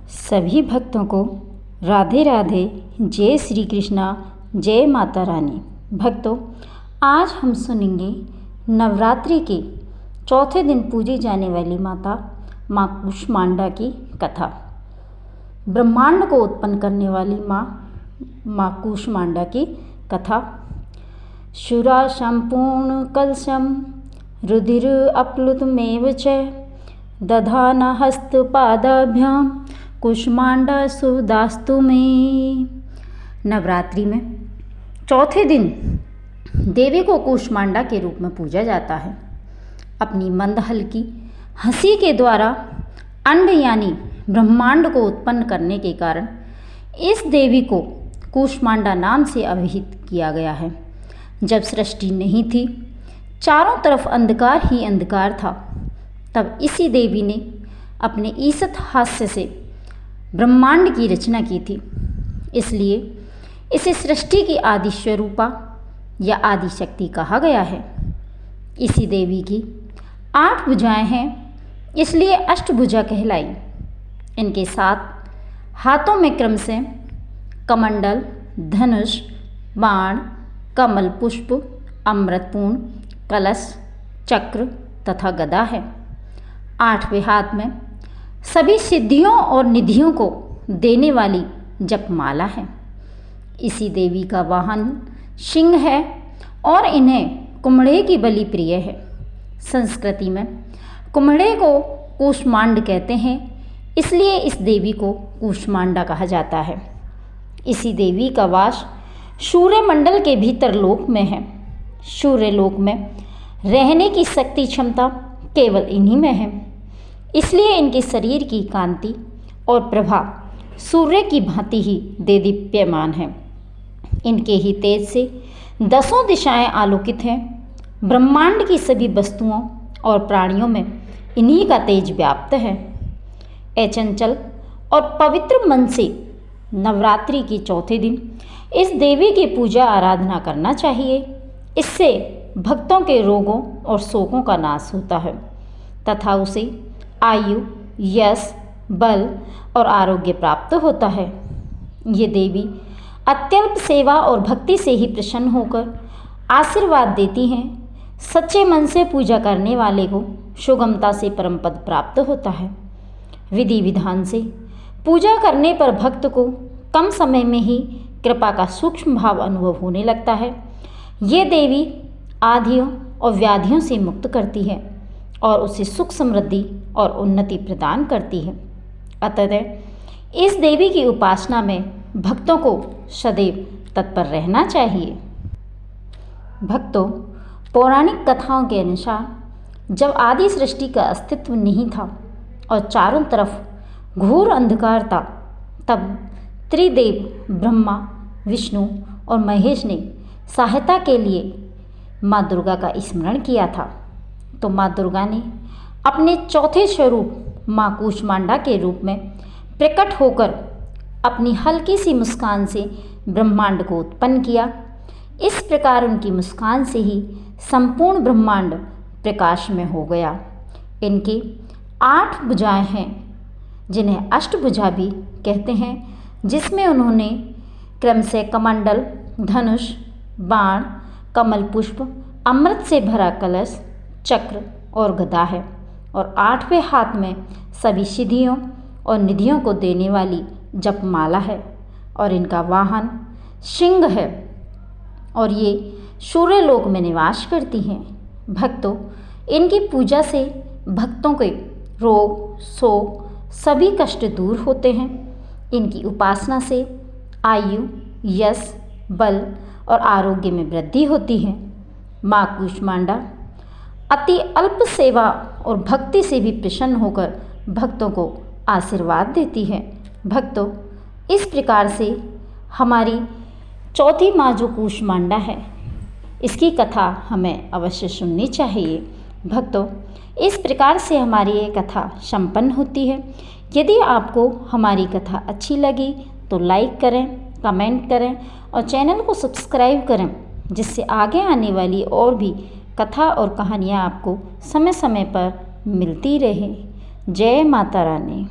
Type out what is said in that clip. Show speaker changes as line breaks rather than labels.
सभी भक्तों को राधे राधे। जय श्री कृष्णा, जय माता रानी। भक्तों, आज हम सुनेंगे नवरात्रि के चौथे दिन पूजी जाने वाली माता माँ कूष्मांडा की कथा। ब्रह्मांड को उत्पन्न करने वाली माँ कूष्मांडा की कथा। शुरा संपूर्ण कलशम रुधिर अप्लुतमेव च दधान हस्तपादाभ्याम कूष्मांडा सुदास्तु में। नवरात्रि में चौथे दिन देवी को कूष्मांडा के रूप में पूजा जाता है। अपनी मंद हल्की हंसी के द्वारा अंड यानी ब्रह्मांड को उत्पन्न करने के कारण इस देवी को कूष्मांडा नाम से अभिहित किया गया है। जब सृष्टि नहीं थी, चारों तरफ अंधकार ही अंधकार था, तब इसी देवी ने अपने ईसत हास्य से ब्रह्मांड की रचना की थी। इसलिए इसे सृष्टि की आदि स्वरूपा या आदि शक्ति कहा गया है। इसी देवी की 8 भुजाएं हैं, इसलिए अष्टभुजा कहलाई। इनके 7 हाथों में क्रम से कमंडल, धनुष, बाण, कमल पुष्प, अमृतपूर्ण, कलश, चक्र तथा गदा है। 8वें हाथ में सभी सिद्धियों और निधियों को देने वाली जपमाला है। इसी देवी का वाहन सिंह है और इन्हें कुम्हड़े की बलि प्रिय है। संस्कृति में कुम्हड़े को कूष्मांड कहते हैं, इसलिए इस देवी को कूष्मांडा कहा जाता है। इसी देवी का वास सूर्य मंडल के भीतर लोक में है। सूर्य लोक में रहने की शक्ति क्षमता केवल इन्हीं में है, इसलिए इनके शरीर की कांति और प्रभा सूर्य की भांति ही देदीप्यमान है। इनके ही तेज से 10 दिशाएं आलोकित हैं। ब्रह्मांड की सभी वस्तुओं और प्राणियों में इन्हीं का तेज व्याप्त है। चंचल और पवित्र मन से नवरात्रि के चौथे दिन इस देवी की पूजा आराधना करना चाहिए। इससे भक्तों के रोगों और शोकों का नाश होता है तथा उसे आयु, यश, बल और आरोग्य प्राप्त होता है। ये देवी अत्यल्प सेवा और भक्ति से ही प्रसन्न होकर आशीर्वाद देती हैं। सच्चे मन से पूजा करने वाले को सुगमता से परम पद प्राप्त होता है। विधि विधान से पूजा करने पर भक्त को कम समय में ही कृपा का सूक्ष्म भाव अनुभव होने लगता है। ये देवी आधियों और व्याधियों से मुक्त करती है और उसे सुख समृद्धि और उन्नति प्रदान करती है। अतः इस देवी की उपासना में भक्तों को सदैव तत्पर रहना चाहिए। भक्तों, पौराणिक कथाओं के अनुसार जब आदि सृष्टि का अस्तित्व नहीं था और चारों तरफ घोर अंधकार था, तब त्रिदेव ब्रह्मा, विष्णु और महेश ने सहायता के लिए माँ दुर्गा का स्मरण किया था। तो माँ दुर्गा ने अपने चौथे स्वरूप माँ कूष्मांडा के रूप में प्रकट होकर अपनी हल्की सी मुस्कान से ब्रह्मांड को उत्पन्न किया। इस प्रकार उनकी मुस्कान से ही संपूर्ण ब्रह्मांड प्रकाश में हो गया। इनकी 8 भुजाएं हैं, जिन्हें अष्टभुजा भी कहते हैं, जिसमें उन्होंने क्रम से कमंडल, धनुष, बाण, कमल पुष्प, अमृत से भरा कलश, चक्र और गदा है। और 8वें हाथ में सभी सिद्धियों और निधियों को देने वाली जपमाला है। और इनका वाहन सिंह है और ये सूर्यलोक में निवास करती हैं। भक्तों, इनकी पूजा से भक्तों के रोग, शोक, सभी कष्ट दूर होते हैं। इनकी उपासना से आयु, यश, बल और आरोग्य में वृद्धि होती है। माँ कूष्मांडा अति अल्प सेवा और भक्ति से भी प्रसन्न होकर भक्तों को आशीर्वाद देती है। भक्तों, इस प्रकार से हमारी चौथी माँ जो कूष्मांडा है, इसकी कथा हमें अवश्य सुननी चाहिए। भक्तों, इस प्रकार से हमारी ये कथा संपन्न होती है। यदि आपको हमारी कथा अच्छी लगी तो लाइक करें, कमेंट करें और चैनल को सब्सक्राइब करें, जिससे आगे आने वाली और भी कथा और कहानियाँ आपको समय समय पर मिलती रहे। जय माता रानी।